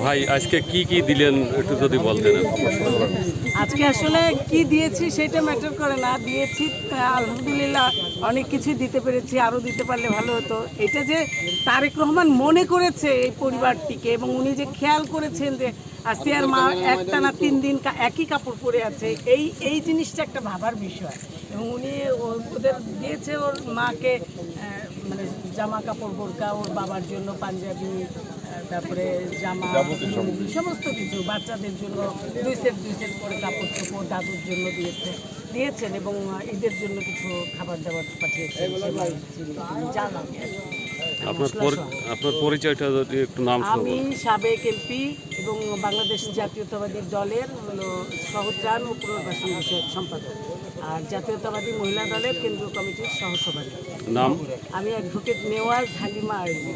ভাই আজকে কি কি দিলেন একটু যদি বলতেন। আজকে আসলে কি দিয়েছি সেটা ম্যাটার করে না, দিয়েছি আলহামদুলিল্লাহ অনেক কিছু দিতে পেরেছি, আরও দিতে পারলে ভালো হতো। এটা যে তারেক রহমান মনে করেছে এই পরিবারটিকে এবং উনি যে খেয়াল করেছেন যে আসিয়ার মা একটানা 3 দিন একই কাপড় পরে আছে, এই জিনিসটা একটা ভাবার বিষয়। এবং উনি ওদের দিয়েছে ওর মাকে মানে জামা কাপড়, বোরকা, ওর বাবার জন্য পাঞ্জাবি, তারপরে জামা, সমস্ত কিছু, বাচ্চাদের জন্য 2 সেট করে কাপড় চোপড় দাদুর জন্য দিয়েছেন এবং ঈদের জন্য কিছু খাবার দাবার পাঠিয়েছেন। জানান আপনার পরিচয়টা যদি একটু নাম। আমি সাবেক এমপি এবং বাংলাদেশ জাতীয়তাবাদী দলের সহত্রাণ ও পুনর্বাসন বিষয়ক সম্পাদক, আর জাতীয়তাবাদী মহিলা দলের কেন্দ্রীয় কমিটির সহসভাপতি। নাম? আমি অ্যাডভোকেট নেওয়াজ হালিমা আরবি।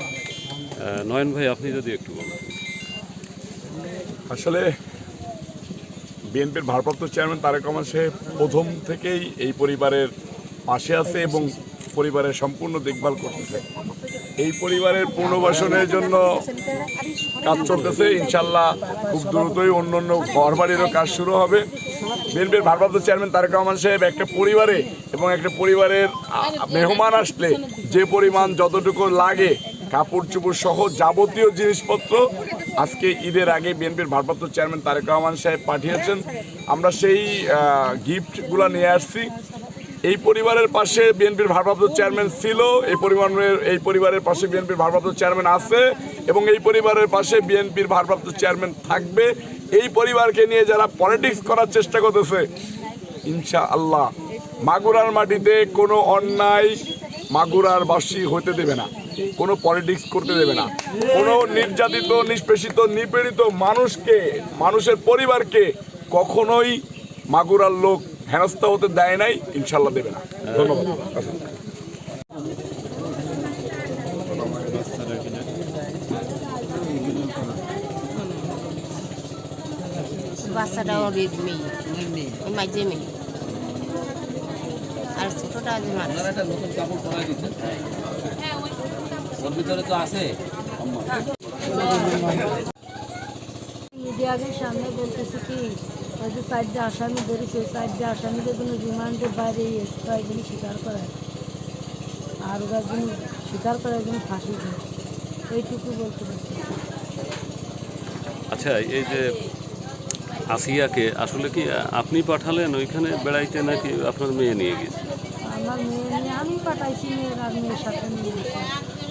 নয়ন ভাই আপনি যদি একটু বলেন। আসলে বিএনপির ভারপ্রাপ্ত চেয়ারম্যান তারেক রহমান সাহেব প্রথম থেকেই এই পরিবারের পাশে আছে এবং পরিবারের সম্পূর্ণ দেখভাল করতেছে। এই পরিবারের পুনর্বাসনের জন্য কাজ চলতেছে। ইনশাল্লাহ খুব দ্রুতই অন্য ঘরবাড়িরও কাজ শুরু হবে। বিএনপির ভারপ্রাপ্ত চেয়ারম্যান তারেক রহমান সাহেব একটা পরিবারে এবং একটা পরিবারের মেহমান আসলে যে পরিমাণ যতটুকু লাগে কাপড় চোপড় সহ যাবতীয় জিনিসপত্র আজকে ঈদের আগে বিএনপির ভারপ্রাপ্ত চেয়ারম্যান তারেক রহমান সাহেব পাঠিয়েছেন। আমরা সেই গিফটগুলো নিয়ে আসছি। এই পরিবারের পাশে বিএনপির ভারপ্রাপ্ত চেয়ারম্যান ছিল, এই পরিবারের পাশে বিএনপির ভারপ্রাপ্ত চেয়ারম্যান আছে এবং এই পরিবারের পাশে বিএনপির ভারপ্রাপ্ত চেয়ারম্যান থাকবে। এই পরিবারকে নিয়ে যারা পলিটিক্স করার চেষ্টা করতেছে, ইনশাআল্লাহ মাগুরার মাটিতে কোনো অন্যায় মাগুরার বাসী হতে দেবে না, কোনো পলিটিক্স করতে দেবে না, কোনো নির্যাতিত নিষ্পেষিত নিপীড়িত মানুষের পরিবারকে কখনোই মাগুরার লোক হেনস্থা হতে দেয় নাই, ইনশাল্লাহ দেবে না। ধন্যবাদ। বাচ্চাটা ওর মেয়ে, ওই মাঝে মেয়ে, আর ছোটটা যে মানুষ। নতুন কাপড় পরাই দিচ্ছে, ওর ভিতরে তো আছে। মিডিয়াদের সামনে বলতেছে কি ওই যে 4টা আসামি ধরেছে, 4টা আসামিদের জন্য রিমান্ডের বাইরে কয়েকজন স্বীকার করায়, আর ওরা জন্য স্বীকার করার জন্য ফাঁসি দেয়, এইটুকু বলতে পারছি। আচ্ছা, এই যে আসিয়াকে আসলে কি আপনি পাঠালেন ওইখানে বেড়াইতে নাকি আপনার মেয়ে নিয়ে গেছে? আমার মেয়ে নিয়ে আমি পাঠাইছি, মেয়ের আর মেয়ের সাথে নিয়ে গেছি।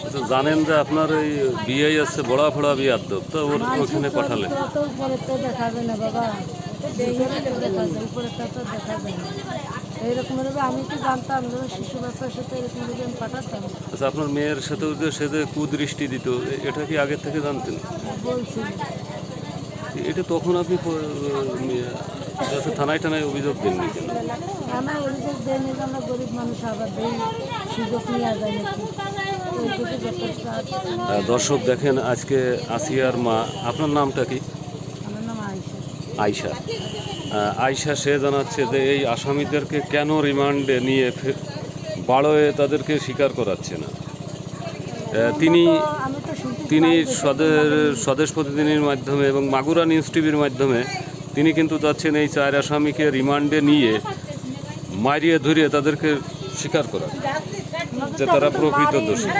আচ্ছা, জানেন যে আপনার ওই বিয়ে আছে বড়া ফড়া বিয়ার তো ওখানে পাঠালেন? তো উপরে তো দেখাবে না বাবা, দেখা যায় উপরেটা তো দেখা যায় না। এইরকমভাবে আমি তো জানতাম যে শিশু বাচ্চার সাথে এরকমভাবে আমি পাঠাতাম। আচ্ছা, আপনার মেয়ের সাথেও যে সে যে কুদৃষ্টি দিত, এটা কি আগের থেকে জানতেন? বলছি এটা তখন আপনি থানায় টানায় অভিযোগ দেননি কেন? আমার অভিযোগ দেয়নি যে আমরা গরিব মানুষ, আবার দেই সুযোগ নিয়ে যায় নাকি, ওইটুকু যথেষ্ট। দর্শক দেখেন, আজকে আসিয়ার মা, আপনার নামটা কি? আমার নাম আয়েশা। আয়শা। আয়শা সে জানাচ্ছে যে এই আসামিদেরকে কেন রিমান্ডে নিয়ে বাড়োয়ে তাদেরকে স্বীকার করাচ্ছে না। তিনি স্বদেশ প্রতিদিনের মাধ্যমে এবং মাগুরা নিউজ টিভির মাধ্যমে তিনি কিন্তু যাচ্ছেন এই 4 আসামিকে রিমান্ডে নিয়ে মারিয়ে ধরিয়ে তাদেরকে স্বীকার করা যে তারা প্রকৃত দোষী।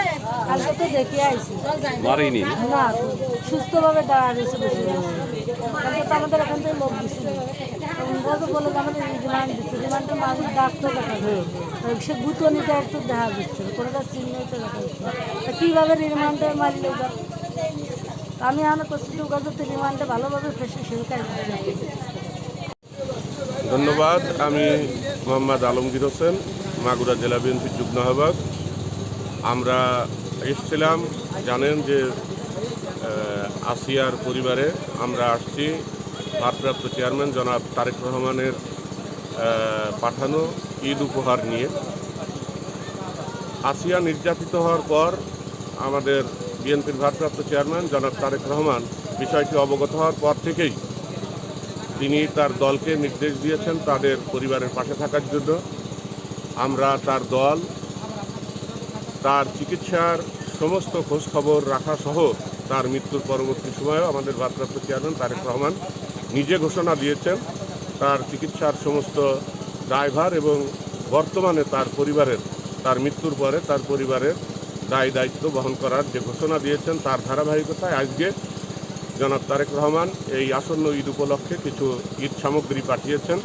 মারেনি না, সুস্থভাবে দাঁড়া রয়েছে, বসে আমাদের এখান থেকে লোক দিচ্ছে, বলে আমাদের রিমান্ড দিচ্ছে, রিমান্ডের মানুষ ডাক্তার দেখা যায়, সে গুতনিটা একটু দেখা যাচ্ছে, কোনোটা চিহ্নটা দেখা যাচ্ছে, কীভাবে রিমান্ডে মারলে আমি আনা করছি যোগাযোগ রিমান্ডে ভালোভাবে ফেসে সেই কাজ। ধন্যবাদ। আমি মোহাম্মদ আলমগীর হোসেন, মাগুরা জেলা বিএনপির যুগ্ম আহ্বায়ক। আমরা এসেছিলাম, জানেন যে আসিয়ার পরিবারে আমরা আসছি ভারপ্রাপ্ত চেয়ারম্যান জনাব তারেক রহমানের পাঠানো ঈদ উপহার নিয়ে। আসিয়া নির্যাতিত হওয়ার পর আমাদের বিএনপির ভারপ্রাপ্ত চেয়ারম্যান জনাব তারেক রহমান বিষয়টি অবগত হওয়ার পর থেকেই তিনি তার দলকে নির্দেশ দিয়েছেন তাদের পরিবারের পাশে থাকার জন্য। আমরা তার দল তার চিকিৎসার সমস্ত খোঁজখবর রাখা সহ তার মৃত্যুর পরবর্তী সময়েও আমাদের ভারপ্রাপ্ত চেয়ারম্যান তারেক রহমান নিজে ঘোষণা দিয়েছেন তার চিকিৎসার সমস্ত দায়ভার এবং বর্তমানে তার মৃত্যুর পরে তার পরিবারের দায় দায়িত্ব বহন করার যে ঘোষণা দিয়েছেন তার ধারাবাহিকতায় আজকে জনাব তারেক রহমান এই আসন্ন ঈদ উপলক্ষে কিছু ঈদ সামগ্রী পাঠিয়েছেন।